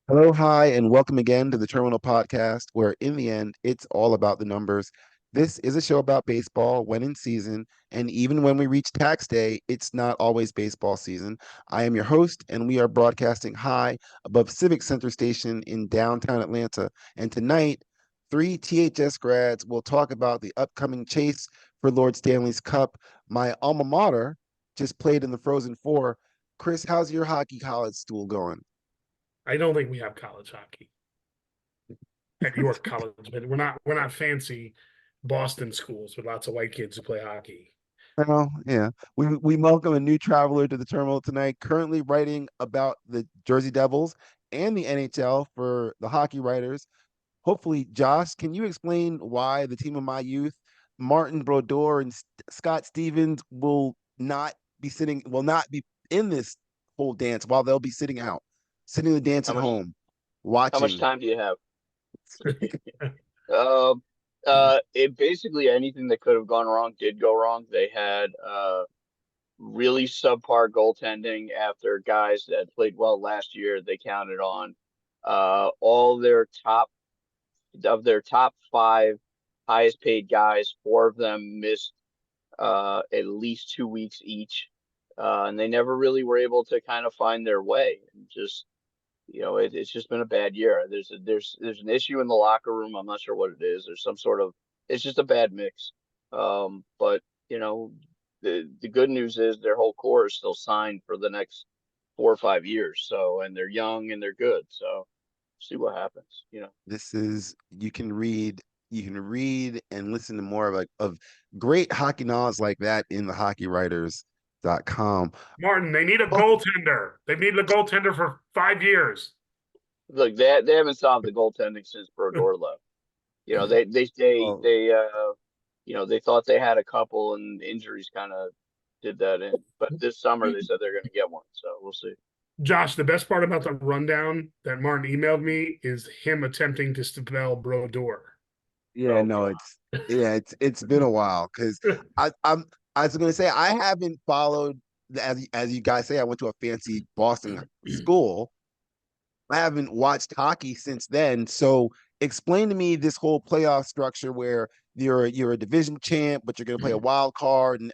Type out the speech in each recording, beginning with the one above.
Hello, hi, and welcome again to the Terminal Podcast, where in the end, it's all about the numbers. This is a show about baseball when in season, and even when we reach tax day, it's not always baseball season. I am your host, and we are broadcasting high above Civic Center Station in downtown Atlanta. And tonight, three THS grads will talk about the upcoming chase for Lord Stanley's Cup. My alma mater just played in the Frozen Four. Chris, how's your hockey college school going? I don't think we have college hockey at York College, but we're not fancy Boston schools with lots of white kids who play hockey. Oh, yeah. We welcome a new traveler to the terminal tonight, currently writing about the Jersey Devils and the NHL for the hockey writers. Hopefully, Josh, can you explain why the team of my youth, Martin Brodeur and Scott Stevens, will not be in this whole dance while they'll be sitting out, sitting the dance How at much home, how much watching. time do you have? It basically anything that could have gone wrong did go wrong. They had really subpar goaltending after guys that played well last year. They counted on all their top five highest paid guys. Four of them missed at least 2 weeks each, and they never really were able to kind of find their way. And just it's just been a bad year. There's an issue in the locker room. I'm not sure what it is. There's some sort of it's just a bad mix. But the good news is their whole core is still signed for the next 4 or 5 years. So and they're young and they're good. So see what happens. This is you can read and listen to more of great hockey knowledge like that in the hockeywriters.com. Martin, they need a Oh, goaltender. They've needed a goaltender for 5 years. Look, they haven't solved the goaltending since Brodeur left. You know, well, they thought they had a couple and injuries kind of did that in. But this summer they said they're going to get one, so we'll see. Josh, the best part about the rundown that Martin emailed me is him attempting to spell Brodeur. yeah, Oh no, God. it's been a while because I'm I was gonna say I haven't followed as you guys say I went to a fancy Boston school. I haven't watched hockey since then. So explain to me this whole playoff structure where you're a division champ, but you're going to play a wild card, and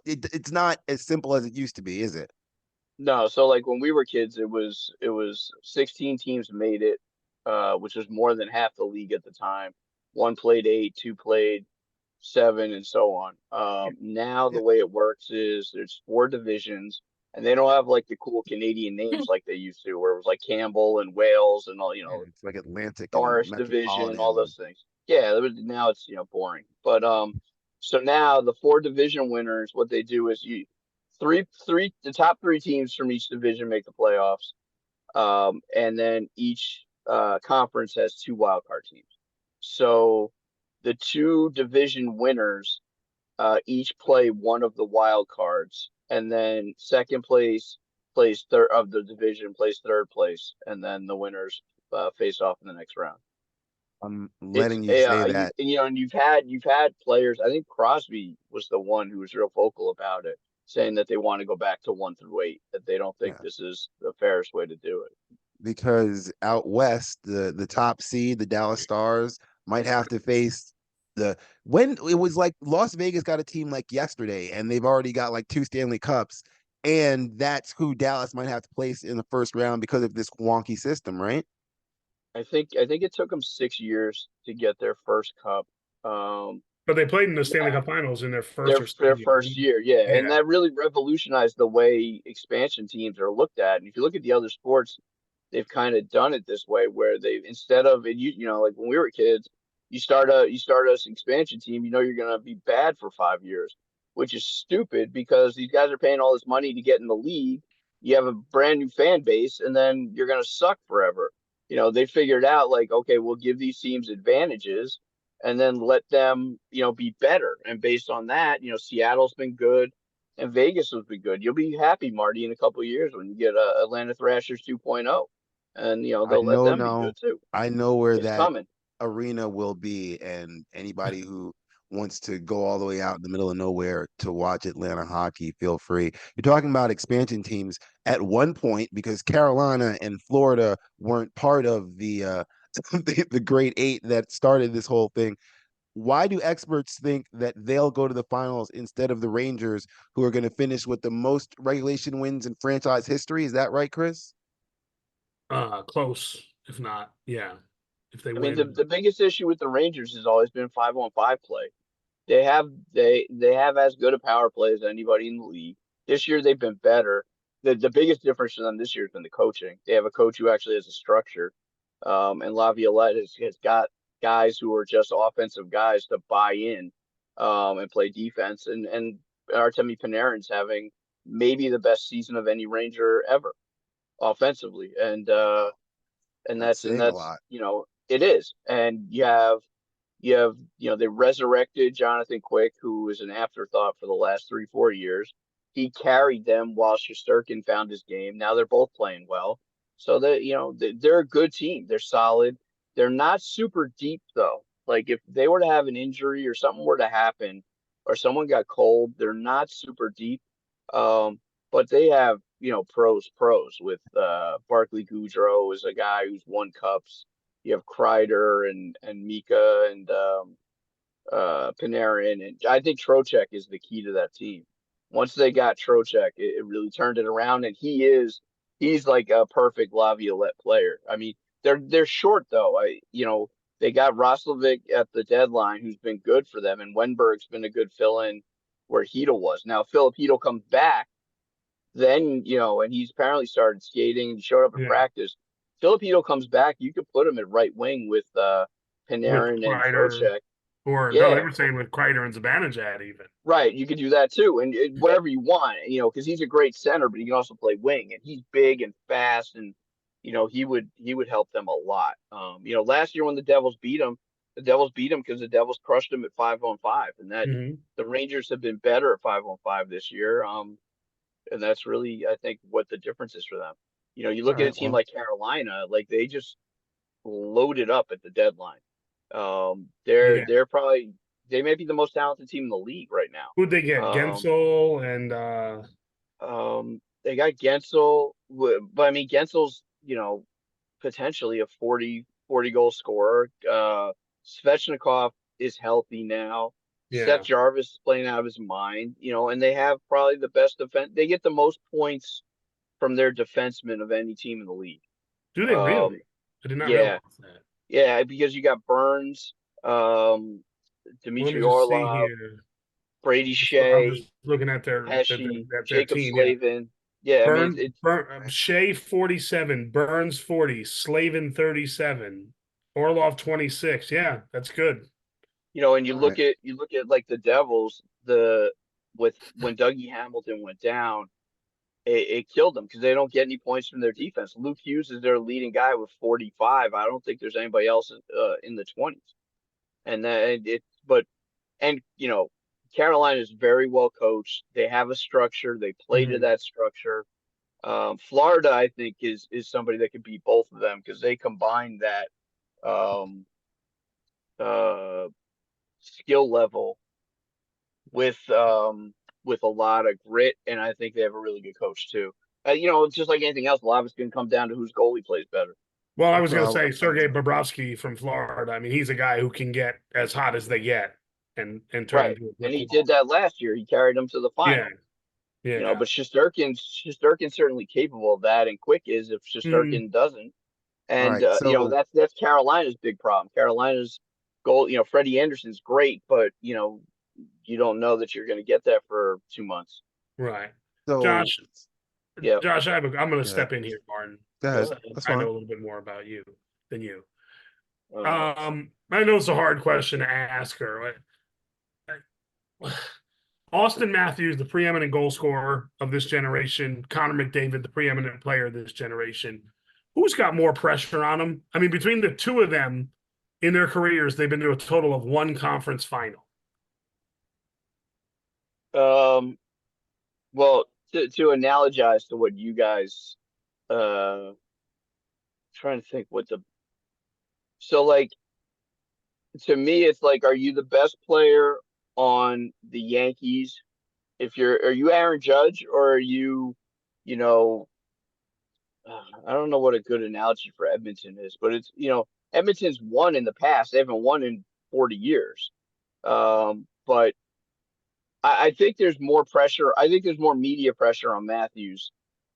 it's not as simple as it used to be, is it? No, so like when we were kids, it was 16 teams made it, which was more than half the league at the time. One played eight, two played seven, and so on. Now Yeah, the way it works is there's four divisions, and they don't have like the cool Canadian names like they used to, where it was like Campbell and Wales and all, it's like Atlantic and Norris division, all Metropolitan. those things. Yeah, now it's boring. But so now the four division winners, what they do is the top three teams from each division make the playoffs, and then each conference has two wild card teams. So the two division winners each play one of the wild cards, and then second place plays third of the division plays third place, and then the winners face off in the next round. I'm It's letting you say that. and you've had players. I think Crosby was the one who was real vocal about it, saying that they want to go back to 1 through 8. That they don't think Yeah, this is the fairest way to do it. because out west, the top seed, the Dallas Stars, might have to face the when it was like Las Vegas got a team like yesterday, and they've already got like two Stanley Cups, and that's who Dallas might have to place in the first round because of this wonky system, right? I think it took them 6 years to get their first cup. But they played in the Stanley Yeah, Cup Finals in their first their or second their year. first year, yeah, and Yeah. that really revolutionized the way expansion teams are looked at. And if you look at the other sports, they've kind of done it this way, where they've instead of and like when we were kids, you start us expansion team, you're gonna be bad for 5 years, which is stupid because these guys are paying all this money to get in the league. You have a brand new fan base, and then you're gonna suck forever. They figured out like, okay, we'll give these teams advantages and then let them, be better. And based on that, Seattle's been good and Vegas has been good. You'll be happy, Marty, in a couple of years when you get Atlanta Thrashers 2.0, and I they'll let them be know, good too. I know where It's that coming. arena will be, and anybody who wants to go all the way out in the middle of nowhere to watch Atlanta hockey, feel free. You're talking about expansion teams at one point because Carolina and Florida weren't part of the Great Eight that started this whole thing. Why do experts think that they'll go to the finals instead of the Rangers, who are going to finish with the most regulation wins in franchise history? Is that right, Chris? Close, if not, yeah. If they I mean, the, win, the biggest issue with the Rangers has always been 5-on-5 play. They have as good a power play as anybody in the league. This year they've been better. The biggest difference for them this year has been the coaching. They have a coach who actually has a structure. And Laviolette has got guys who are just offensive guys to buy in and play defense. And Artemi Panarin's having maybe the best season of any Ranger ever offensively. And That's that's and saying a that's lot. it is. And you have they resurrected Jonathan Quick, who was an afterthought for the last 3-4 years. He carried them while Shesterkin found his game. Now they're both playing well, so they're a good team. They're solid. They're not super deep though. Like if they were to have an injury or something were to happen, or someone got cold, they're not super deep. But they have pros with Barkley Goudreau is a guy who's won cups. You have Kreider and Mika and Panarin, and I think Trocheck is the key to that team. Once they got Trocheck, it really turned it around, and he's like a perfect Laviolette player. I mean, they're short though. They got Roslovic at the deadline, who's been good for them, and Wenberg's been a good fill-in where Hedel was. Now, if Philip Hedel comes back, then and he's apparently started skating and showed up in yeah, practice. Filipino comes back, you could put him at right wing with with Panarin and Kreider, Trocheck. or no, they Yeah, were saying with Kreider and Zibanejad even. right. You could do that too, and whatever you want, because he's a great center, but he can also play wing, and he's big and fast, and he would help them a lot. Last year when the Devils beat him because the Devils crushed him at 5-on-5, and that Hmm. the Rangers have been better at 5-on-5 this year. And that's really, I think, what the difference is for them. You All look at a right. team Well, like Carolina, like they just loaded up at the deadline. They're Yeah, they're probably they may be the most talented team in the league right who'd they get? now. Gensel and They got Gensel, but I mean Gensel's potentially a 40 goal scorer. Svechnikov is healthy now. Seth yeah. Jarvis is playing out of his mind, and they have probably the best defense. They get the most points from their defensemen of any team in the league. Do they Um, really? I did not yeah, realize that. yeah, because you got Burns, Well, let Dmitry me just see Orlov, here. Brady I'm just Shea, looking at their Pesci, their Jacob team. Yeah, Slavin. Yeah, I mean Shea 47, Burns 40, Slavin 37, Orlov 26. Yeah, that's good. and you all look right. at like the Devils, with when Dougie Hamilton went down, it killed them because they don't get any points from their defense. Luke Hughes is their leading guy with 45. I don't think there's anybody else in the 20s. And then and Carolina is very well coached. They have a structure. They play to Mhm. that structure. Florida, I think, is somebody that could beat both of them because they combine that um, uh, skill level with with a lot of grit, and I think they have a really good coach too. It's just like anything else. A lot of it's going to come down to whose goalie plays better. Well, I was Also, going to say Sergei Bobrovsky from Florida. I mean, he's a guy who can get as hot as they get and turn Right, into a and brick he did wall. that last year. He carried them to the Yeah, final. yeah. But Shesterkin's certainly capable of that, and Quick is if Mm, Shesterkin doesn't. all And right. So that's Carolina's big problem. Carolina's goal, Freddie Anderson's great, but you don't know that you're going to get that for 2 months. right. so Josh, Yeah. I'm going to go ahead. step in here, Martin, Go Go ahead. because ahead. That's I know fine. a little bit more about you than you. Uh, I know it's a hard question to ask her. Austin Matthews, the preeminent goal scorer of this generation, Connor McDavid, the preeminent player of this generation. Who's got more pressure on them? I mean, between the two of them in their careers, they've been to a total of one conference final. um, well, to analogize to what you guys, uh, trying to think what the so like to me, it's like, are you the best player on the Yankees? Are you Aaron Judge, or are you, you know, I don't know what a good analogy for Edmonton is, but it's, Edmonton's won in the past. They haven't won in 40 years. But I think there's more pressure. I think there's more media pressure on Matthews,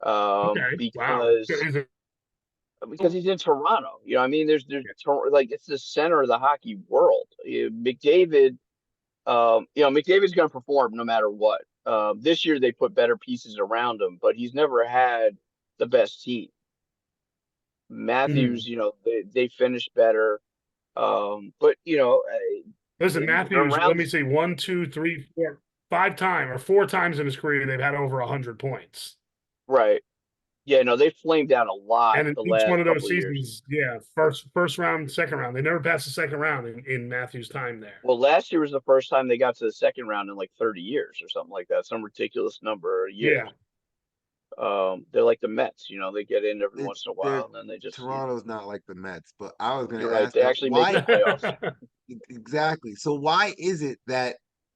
Okay. Wow. because Is it? he's in Toronto. I mean, like, it's the center of the hockey world. McDavid, McDavid's going to perform no matter what. This year they put better pieces around him, but he's never had the best team. Matthews, Mhm. they finished better. But Listen, Matthews, let around me see, one, two, three, four, 5 times or 4 times in his career, they've had over 100 points. right. Yeah, no, they flamed out a lot And in the each one last of those couple of years. seasons, yeah, first round, second round. They never passed the second round in Matthews' time there. Well, last year was the first time they got to the second round in like 30 years or something like that, some ridiculous number of Yeah. years. They're like the Mets, they get in every It's once in a they're while, and then they just, Toronto's not like the Mets, but I was going you're to right, ask they that actually make the why playoffs. exactly. So why is it that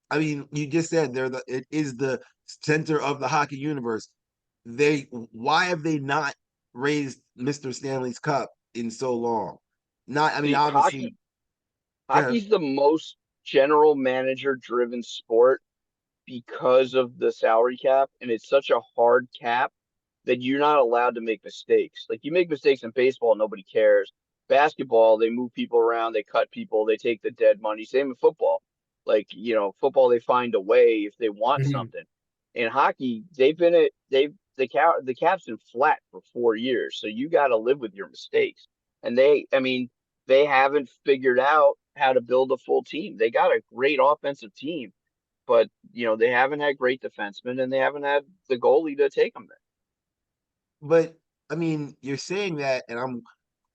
I mean, you just said it is the center of the hockey universe. Why have they not raised Mr. Stanley's Cup in so long? Not I mean, See, obviously, yeah, hockey's the most general manager driven sport because of the salary cap, and it's such a hard cap that you're not allowed to make mistakes. Like, you make mistakes in baseball, nobody cares. Basketball, they move people around, they cut people, they take the dead money. Same in football. Like, football, they find a way if they want Mhm. something. In hockey, they've been at they've the cap's been flat for 4 years, so you got to live with your mistakes. And I mean, they haven't figured out how to build a full team. They got a great offensive team, but they haven't had great defensemen, and they haven't had the goalie to take them there. but I mean, you're saying that, and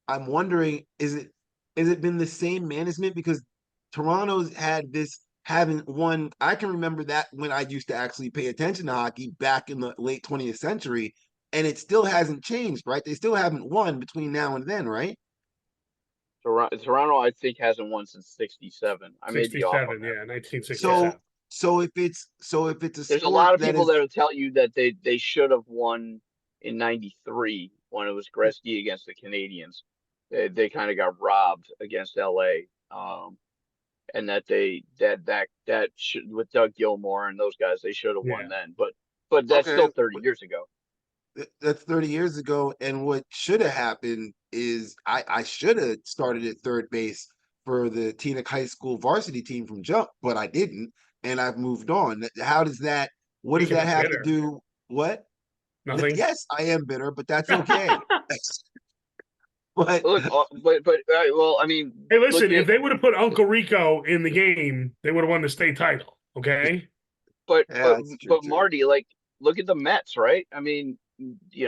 I'm wondering, is it been the same management? Because Toronto's had this haven't won. I can remember that when I used to actually pay attention to hockey back in the late 20th century, and it still hasn't changed, right? They still haven't won between now and then, right? Toronto, I think, hasn't won since '67. I may be off on 67, that. yeah, Yeah, So 1967. so if it's a there's a sport lot of that people is that'll tell you that they should have won in '93 when it was Gretzky against the Canadians. They kind of got robbed against LA, and that should, with Doug Gilmour and those guys, they should have won Yeah. then. But that's okay, still 30 years ago. that's 30 years ago. And what should have happened is I should have started at third base for the Teaneck High School varsity team from jump, but I didn't, and I've moved on. How does that? What does Speaking that of have to bitter, do? What? nothing. Yes, I am bitter, but that's okay. But Look, well, I mean, Hey, look listen, if at they would have put Uncle Rico in the game, they would have won the state title. Okay. but yeah, but that's true but too. Marty, like, look at the Mets, right? I mean, I'm it's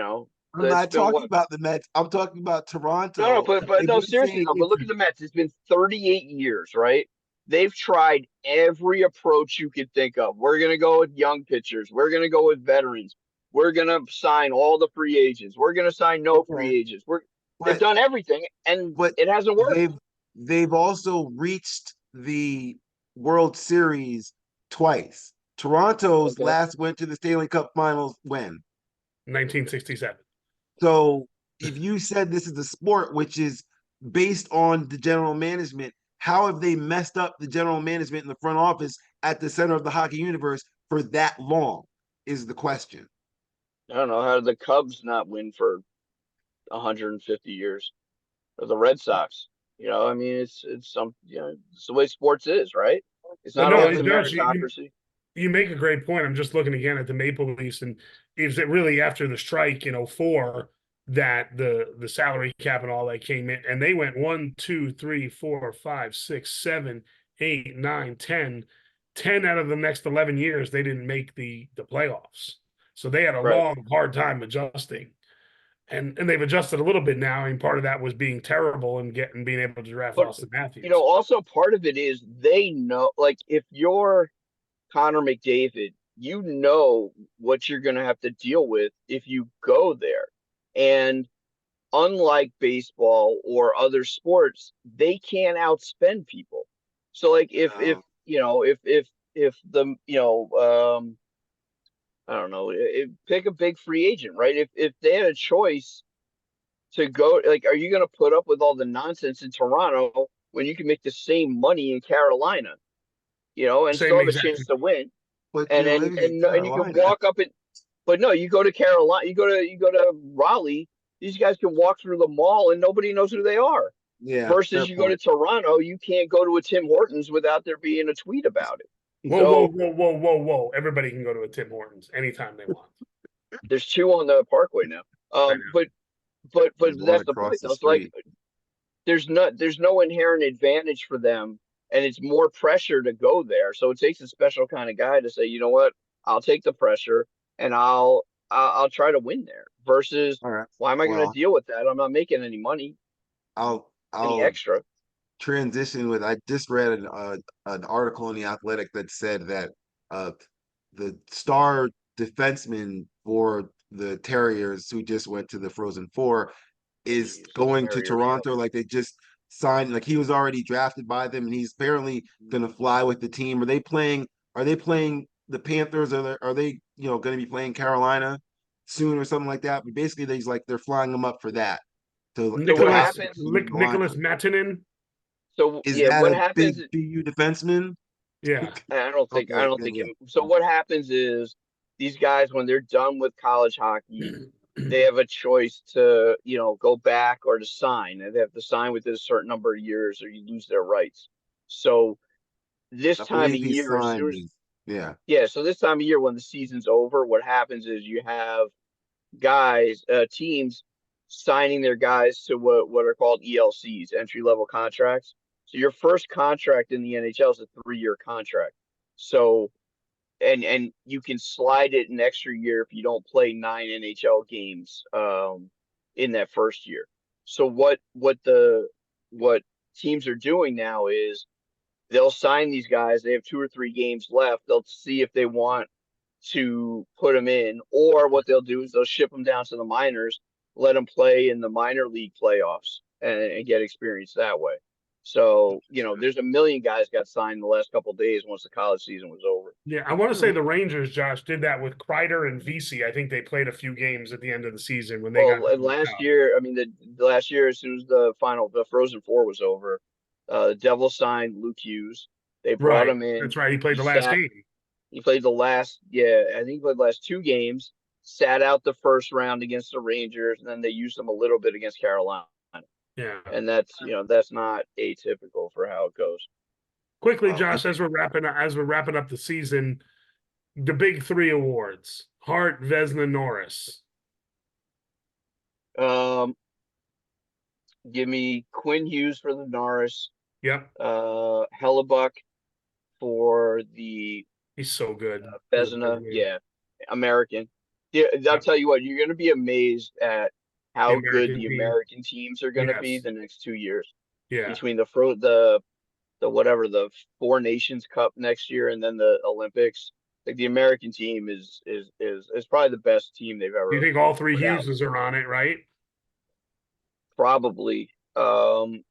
not been talking what. about the Mets. I'm talking about No, Toronto. but If no, you're seriously saying though. But it's look at the Mets. It's been 38 years, right? They've tried every approach you could think of. We're gonna go with young pitchers. We're gonna go with veterans. We're gonna sign all the free agents. We're gonna sign no okay, free agents. They've but done everything, and but it hasn't worked. they've also reached the World Series twice. Toronto's Okay. last went to the Stanley Cup Finals when. 1967. So if you said this is a sport which is based on the general management, how have they messed up the general management in the front office at the center of the hockey universe for that long? Is the question. I don't know, how did the Cubs not win for 150 years, or the Red Sox? I mean, it's the way sports is, right? It's But not no, Yeah, always it a but does. meritocracy. You make a great point. I'm just looking again at the Maple Leafs, and is it really after the strike in '04 that the salary cap and all that came in, and they went 1, 2, 3, 4, 5, 6, 7, 8, 9, 10 out of the next 11 years they didn't make the playoffs, so they had a Right. long hard time adjusting, and they've adjusted a little bit now. I mean, part of that was being terrible and being able to draft But Austin Matthews. also part of it is they know, like, if you're Connor McDavid, you know what you're going to have to deal with if you go there. And unlike baseball or other sports, they can't outspend people. So like if Um, you know if the I don't know, pick a big free agent, right? If they had a choice to go, like, are you going to put up with all the nonsense in Toronto when you can make the same money in Carolina, and still Same have a exact. chance to win? but And you're then living in and you can Carolina. walk up and, but no, you go to Carolina, you go to Raleigh. These guys can walk through the mall and nobody knows who they are. Yeah, fair Versus you go to point. Toronto, you can't go to a Tim Hortons without there being a tweet about it. Whoa, whoa, So whoa, whoa, whoa, whoa! Everybody can go to a Tim Hortons anytime they want. there's two on the Parkway now. I Um, know. but but There's one that's the across point the though. It's like street. there's no inherent advantage for them, and it's more pressure to go there. So it takes a special kind of guy to say, you know what, I'll take the pressure and I'll try to win there. Versus, All right. why am I going to Well, deal with that? I'm not making any money, any I'll extra. transition with. I just read an article in the Athletic that said that uh the star defenseman for the Terriers who just went to the Frozen Four is Terriers, going to Terriers. Yep. Toronto. Like they just signed, like he was already drafted by them, and he's apparently gonna fly with the team. Are they playing? Are they playing the Panthers? Are they going to be playing Carolina soon or something like that? But basically, they're flying them up for that So to what help Nicholas the happens? team in Nicholas Toronto. Mattinen. So Is yeah, that what a happens? big BU defenseman? Yeah. I don't think I Okay, don't good. think Yeah. it. So what happens is these guys, when they're done with college hockey, they have a choice to, go back or to sign, and they have to sign within a certain number of years, or you lose their rights. So this I time of believe he year, as signed soon as his. Yeah. yeah, so this time of year when the season's over, what happens is you have guys, teams signing their guys to what are called ELCs, entry level contracts. So your first contract in the NHL is a 3-year contract. So and you can slide it an extra year if you don't play 9 NHL games in that first year. So what teams are doing now is they'll sign these guys. They have 2 or 3 games left. They'll see if they want to put them in, or what they'll do is they'll ship them down to the minors, let them play in the minor league playoffs and get experience that way. So, there's a million guys got signed in the last couple of days once the college season was over. Yeah, I want to All say right. the Rangers, Josh, did that with Kreider and VC. I think they played a few games at the end of the season when they got Well, and last year, I mean, the last year, as soon as the Frozen Four was over, the Devils signed Luke Hughes. They brought right. him in. That's right. He played He the last sat game. He played the last, yeah, I think he played the last 2 games, sat out the first round against the Rangers, and then they used him a little bit against Carolina. Yeah. And that's not atypical for how it goes. Quickly, Well, Josh, as we're wrapping up the season, the big three awards: Hart, Vesna, Norris. Um, Give me Quinn Hughes for the Norris, Yep, Hellebuck for the he's so good. The Vezina, Vezina. yeah, American. Yeah, I'll Yep. tell you what, you're going to be amazed at The how good American the team. American teams are going to be Yes. the next 2 years Yeah. between the whatever the Four Nations Cup next year and then the Olympics. Like the American team is probably the best team they've Do you ever think all three put out. Hugheses are on it? Right. Probably. And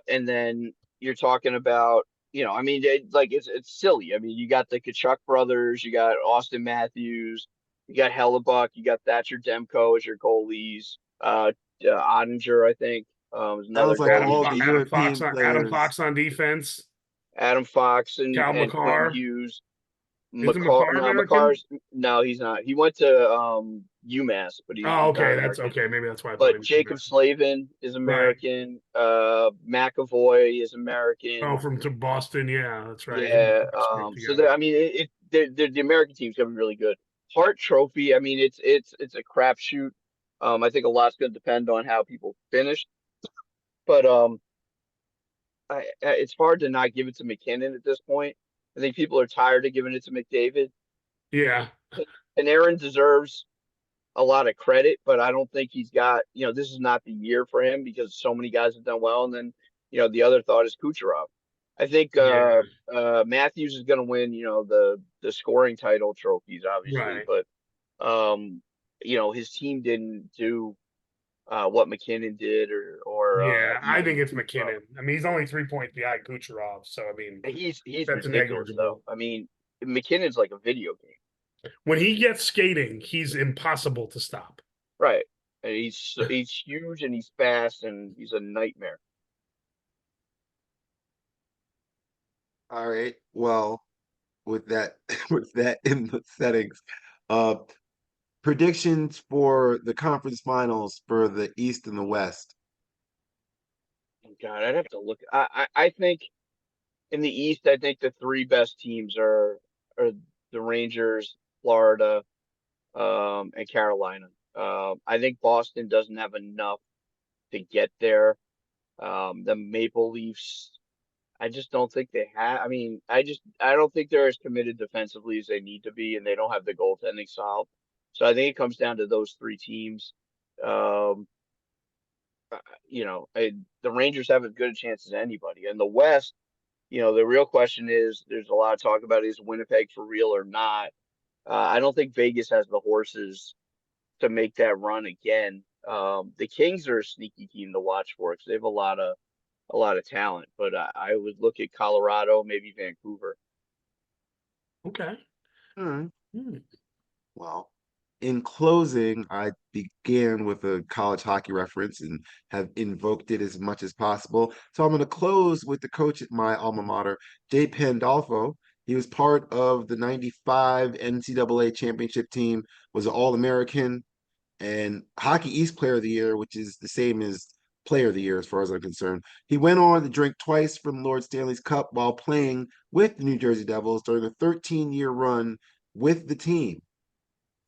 then you're talking about, I mean, it's silly. I mean, you got the Kachuk brothers, you got Austin Matthews, you got Hellebuck, you got Thatcher Demko as your goalies. Ottinger, I think, is another sounds like goalie all who's the Adam decent. Fox European on Adam players. Fox on defense. Adam Fox and Cal Quinn McCarr. Hughes. Isn't McCarr, McCarr no, American? McCarr's no, he's not. He went to UMass, but Oh, he's not okay. That's American. okay. Maybe that's why I thought he But was Jacob American. Slavin is Right. American. McAvoy is Oh, American. from to Boston. Yeah, that's right. Him and Yeah. Fox worked So together. I mean, the American team's gonna be really good. Hart Trophy. I mean, it's a crapshoot. I think a lot's gonna depend on how people finish, but it's hard to not give it to McKinnon at this point. I think people are tired of giving it to McDavid, Yeah. and Aaron deserves a lot of credit, but I don't think he's got, this is not the year for him because so many guys have done well. And then, the other thought is Kucherov. I think Yeah. Matthews is going to win, the scoring title trophies, obviously, Right. but his team didn't do what McKinnon did or Yeah, I think even it's McKinnon. I mean, he's only 3 points behind Kucherov, so I mean, he's that's ridiculous though. negligible. I mean, McKinnon's like a video game, When he gets skating, he's impossible to stop. right? And he's huge and he's fast and he's a nightmare. All right. Well, with that with that in the settings, uh, predictions for the conference finals for the East and the West. God, I'd have to look. I think in the East, I think the three best teams are the Rangers, Florida, and Carolina. I think Boston doesn't have enough to get there. The Maple Leafs, I just don't think they have. I mean, I don't think they're as committed defensively as they need to be, and they don't have the goaltending solved. So I think it comes down to those three teams. Um, the Rangers have as good a chance as anybody. And the West, the real question is, there's a lot of talk about is Winnipeg for real or not. I don't think Vegas has the horses to make that run again. The Kings are a sneaky team to watch for because they have a lot of talent. But I would look at Colorado, maybe Vancouver. Okay. Hmm. Hmm. Well, in closing, I began with a college hockey reference and have invoked it as much as possible. So I'm going to close with the coach at my alma mater, Jay Pandolfo. He was part of the 95 NCAA championship team, was an All-American and Hockey East Player of the Year, which is the same as Player of the Year as far as I'm concerned. He went on to drink twice from Lord Stanley's Cup while playing with the New Jersey Devils during a 13-year run with the team.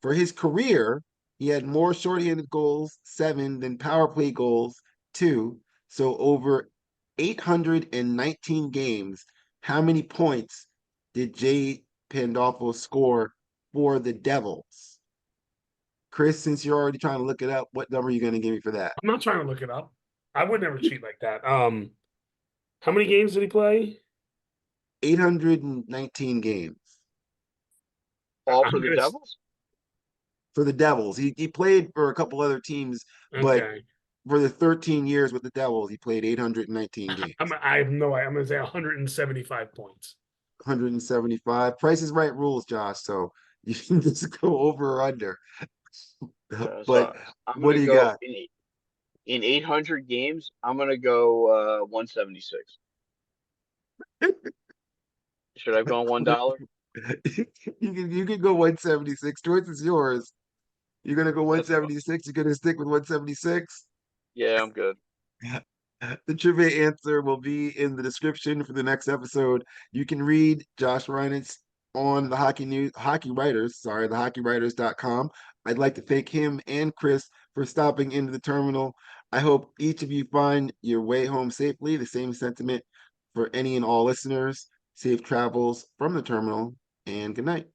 For his career, he had more shorthanded goals, 7, than power play goals, 2. So over 819 games, how many points did Jay Pandolfo score for the Devils? Chris, since you're already trying to look it up, what number are you going to give me for that? I'm not trying to look it up. I would never cheat like that. How many games did he play? 819 games All I'm for the gonna. Devils? for the Devils. He played for a couple other teams, but Okay. for the 13 years with the Devils, he played 819 games. I have no idea. I'm gonna say 175 points. 175. Price is right rules, Josh. So you can just go over or under. So But I'm what gonna do you go got? in 800 games. I'm gonna go 176. Should I have gone $1? You can go 176. Choice is yours. You're gonna go That's fine. 176. You're gonna stick with 176. Yeah, I'm good. The trivia answer will be in the description for the next episode. You can read Josh Reinitz on the Hockey Writers, sorry, the hockeywriters.com. I'd like to thank him and Chris for stopping into the terminal. I hope each of you find your way home safely. The same sentiment for any and all listeners. Safe travels from the terminal and good night.